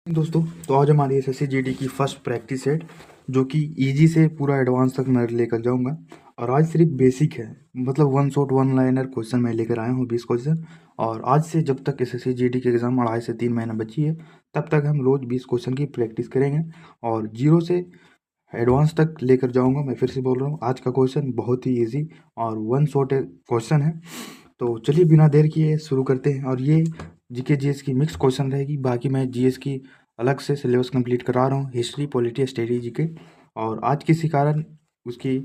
दोस्तों, तो आज हमारी एसएससी जीडी की फर्स्ट प्रैक्टिस सेट जो कि इजी से पूरा एडवांस तक मैं लेकर जाऊंगा। और आज सिर्फ बेसिक है, मतलब one shot one liner question मैं लेकर आया हूँ 20 क्वेश्चन। और आज से जब तक एसएससी जीडी के एग्ज़ाम 2.5 से 3 महीना बची है तब तक हम रोज़ 20 क्वेश्चन की प्रैक्टिस करेंगे और जीरो से एडवांस तक लेकर जाऊंगा। मैं फिर से बोल रहा हूँ, आज का क्वेश्चन बहुत ही ईजी और वन शॉट क्वेश्चन है। तो चलिए बिना देर किए शुरू करते हैं। और ये जीके जीएस की मिक्स क्वेश्चन रहेगी। बाकी मैं जीएस की अलग से सिलेबस कंप्लीट करा रहा हूँ, हिस्ट्री पॉलिटी स्ट्रेटेजी के। और आज किसी कारण उसकी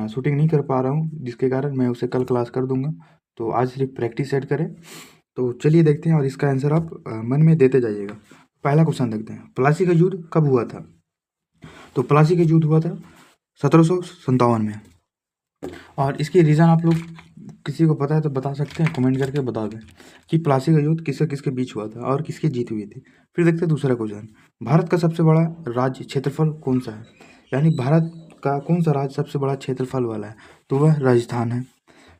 शूटिंग नहीं कर पा रहा हूँ, जिसके कारण मैं उसे कल क्लास कर दूंगा। तो आज सिर्फ प्रैक्टिस सेट करें। तो चलिए देखते हैं और इसका आंसर आप मन में देते जाइएगा। पहला क्वेश्चन देखते हैं, प्लासी का युद्ध कब हुआ था? तो प्लासी का युद्ध हुआ था 1757 में। और इसकी रीज़न आप लोग किसी को पता है तो बता सकते हैं, कमेंट करके बता दें कि प्लासी का युद्ध किसके किसके बीच हुआ था और किसकी जीत हुई थी। फिर देखते हैं दूसरा क्वेश्चन, भारत का सबसे बड़ा राज्य क्षेत्रफल कौन सा है? यानी भारत का कौन सा राज्य सबसे बड़ा क्षेत्रफल वाला है? तो वह राजस्थान है।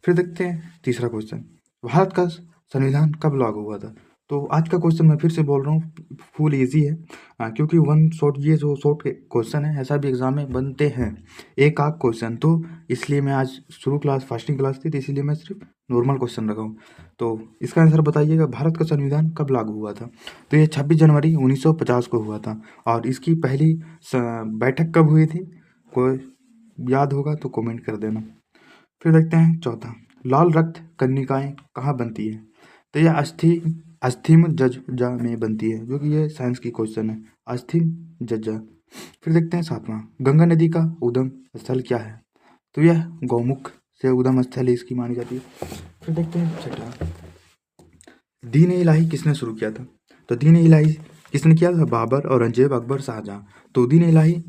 फिर देखते हैं तीसरा क्वेश्चन, भारत का संविधान कब लागू हुआ था? तो आज का क्वेश्चन मैं फिर से बोल रहा हूँ, फुल इजी है। क्योंकि वन शॉट, ये जो शॉर्ट क्वेश्चन है ऐसा भी एग्जाम में बनते हैं, एक आध क्वेश्चन। तो इसलिए मैं आज शुरू क्लास फास्टिंग क्लास थी तो इसीलिए मैं सिर्फ नॉर्मल क्वेश्चन रखा हूँ। तो इसका आंसर बताइएगा, भारत का संविधान कब लागू हुआ था? तो ये 26 जनवरी 1950 को हुआ था। और इसकी पहली बैठक कब हुई थी? कोई याद होगा तो कमेंट कर देना। फिर देखते हैं चौथा, लाल रक्त कणिकाएं कहाँ बनती है? तो यह अस्थिम जज्जा में बनती है, जो कि ये साइंस की क्वेश्चन है, अस्थिम जज्जा। फिर देखते हैं सातवां, गंगा नदी का उद्गम स्थल क्या है? तो यह गौमुख से उद्गम स्थल इसकी मानी जाती है। फिर देखते हैं छठा, दीन ए इलाही किसने शुरू किया था? तो दीन ए इलाही किसने किया था? बाबर, औरंगजेब, अकबर, शाहजहां। तो दीन ए इलाही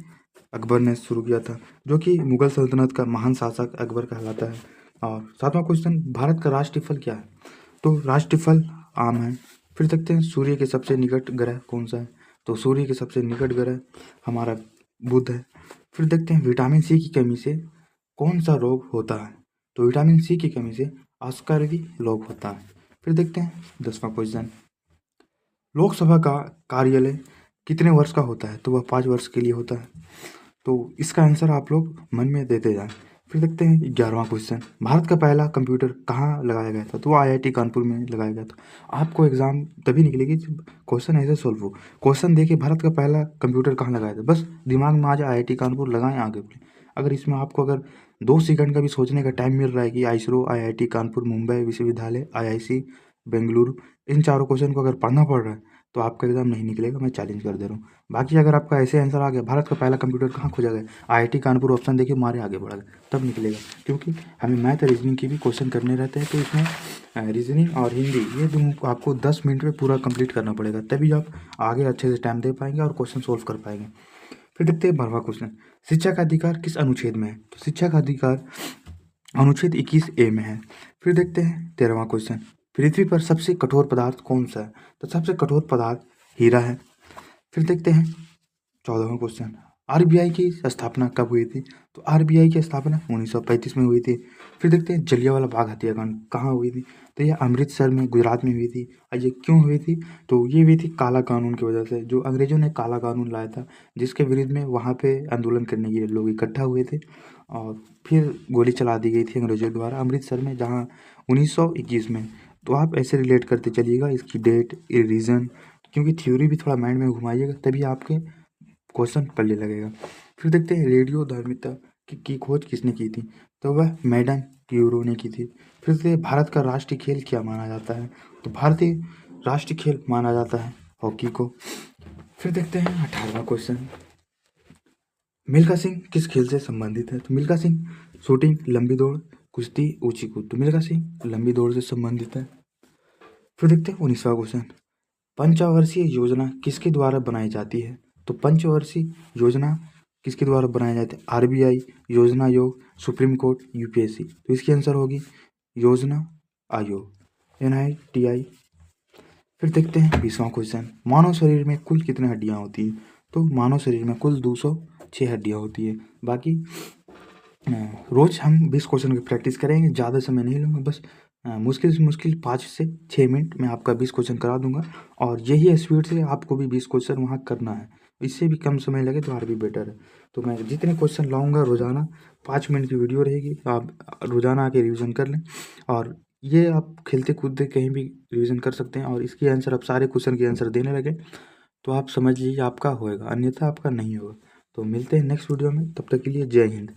अकबर ने शुरू किया था, जो कि मुगल सल्तनत का महान शासक अकबर कहलाता है। और सातवां क्वेश्चन, भारत का राष्ट्रीय फल क्या है? तो राष्ट्रीय फल आम है। फिर देखते हैं सूर्य के सबसे निकट ग्रह कौन सा है? तो सूर्य के सबसे निकट ग्रह हमारा बुध है। फिर देखते हैं विटामिन सी की कमी से कौन सा रोग होता है? तो विटामिन सी की कमी से अस्कर्वी रोग होता है। फिर देखते हैं 10वां क्वेश्चन, लोकसभा का कार्यालय कितने वर्ष का होता है? तो वह 5 वर्ष के लिए होता है। तो इसका आंसर आप लोग मन में देते जाएं। फिर देखते हैं 11वां क्वेश्चन, भारत का पहला कंप्यूटर कहाँ लगाया गया था? तो वो आईआईटी कानपुर में लगाया गया था। आपको एग्जाम तभी निकलेगी जब क्वेश्चन ऐसे सोल्व हो। क्वेश्चन देखिए, भारत का पहला कंप्यूटर कहाँ लगाया था, बस दिमाग में आ जाए आईआईटी कानपुर, लगाएं, आगे बढ़ें। अगर इसमें आपको अगर 2 सेकंड का भी सोचने का टाइम मिल रहा है कि आईसरो, आईआईटी कानपुर, मुंबई विश्वविद्यालय, आईआईसी बेंगलुरु, इन चारों क्वेश्चन को अगर पढ़ना पड़ रहा है तो आपका एग्जाम नहीं निकलेगा, मैं चैलेंज कर दे रहा हूँ। बाकी अगर आपका ऐसे आंसर आ गया, भारत का पहला कंप्यूटर कहाँ खोजा गया, आईआईटी कानपुर ऑप्शन देखिए, मारे आगे बढ़ा गया, तब निकलेगा। क्योंकि हमें मैथ और रीजनिंग के भी क्वेश्चन करने रहते हैं, तो इसमें रीजनिंग और हिंदी ये दोनों को आपको 10 मिनट में पूरा कंप्लीट करना पड़ेगा, तभी आप आगे अच्छे से टाइम दे पाएंगे और क्वेश्चन सोल्व कर पाएंगे। फिर देखते हैं 12वां क्वेश्चन, शिक्षा का अधिकार किस अनुच्छेद में है? तो शिक्षा का अधिकार अनुच्छेद 21A में है। फिर देखते हैं 13वां क्वेश्चन, पृथ्वी पर सबसे कठोर पदार्थ कौन सा है? तो सबसे कठोर पदार्थ हीरा है। फिर देखते हैं 14वां क्वेश्चन, आरबीआई की स्थापना कब हुई थी? तो आरबीआई की स्थापना 1935 में हुई थी। फिर देखते हैं जलियांवाला बाग हत्याकांड कहाँ हुई थी? तो ये अमृतसर में, गुजरात में हुई थी। और ये क्यों हुई थी? तो ये हुई थी काला कानून की वजह से, जो अंग्रेजों ने काला कानून लाया था, जिसके विरुद्ध में वहाँ पे आंदोलन करने के लिए लोग इकट्ठा हुए थे और फिर गोली चला दी गई थी अंग्रेजों द्वारा अमृतसर में, जहाँ 1921 में। तो आप ऐसे रिलेट करते चलिएगा इसकी डेट, रीज़न, क्योंकि थ्योरी भी थोड़ा माइंड में घुमाइएगा, तभी आपके क्वेश्चन पढ़ने लगेगा। फिर देखते हैं रेडियो धार्मिकता की खोज किसने की थी? तो वह मैडम क्यूरो ने की थी। फिर से भारत का राष्ट्रीय खेल क्या माना जाता है? तो भारतीय राष्ट्रीय खेल माना जाता है हॉकी को। फिर देखते हैं 18वां क्वेश्चन, मिल्खा सिंह किस खेल से संबंधित है? तो मिल्खा सिंह शूटिंग, लंबी दौड़, कुश्ती, ऊंची कूद। तो मिल्खा सिंह लंबी दौड़ से संबंधित है। फिर देखते हैं 19वां क्वेश्चन, पंचवर्षीय योजना किसके द्वारा बनाई जाती है? तो पंचवर्षीय योजना किसके द्वारा बनाई जाती है? आरबीआई, योजना आयोग, सुप्रीम कोर्ट, यूपीएससी। तो इसकी आंसर होगी योजना आयोग, एनआईटीआई। फिर देखते हैं 20वां क्वेश्चन, मानव शरीर में कुल कितनी हड्डियां होती हैं? तो मानव शरीर में कुल 206 हड्डियां होती है। बाकी रोज हम 20 क्वेश्चन की प्रैक्टिस करेंगे, ज़्यादा समय नहीं लूँगा, बस मुश्किल से मुश्किल 5 से 6 मिनट में आपका 20 क्वेश्चन करा दूंगा, और यही स्पीड से आपको भी 20 क्वेश्चन वहाँ करना है। इससे भी कम समय लगे तो और भी बेटर है। तो मैं जितने क्वेश्चन लाऊंगा रोज़ाना, 5 मिनट की वीडियो रहेगी, आप रोज़ाना आके रिवीजन कर लें। और ये आप खेलते कूदते कहीं भी रिवीजन कर सकते हैं, और इसकी आंसर आप सारे क्वेश्चन के आंसर देने लगे तो आप समझ लीजिए आपका होएगा, अन्यथा आपका नहीं होगा। तो मिलते हैं नेक्स्ट वीडियो में, तब तक के लिए जय हिंद।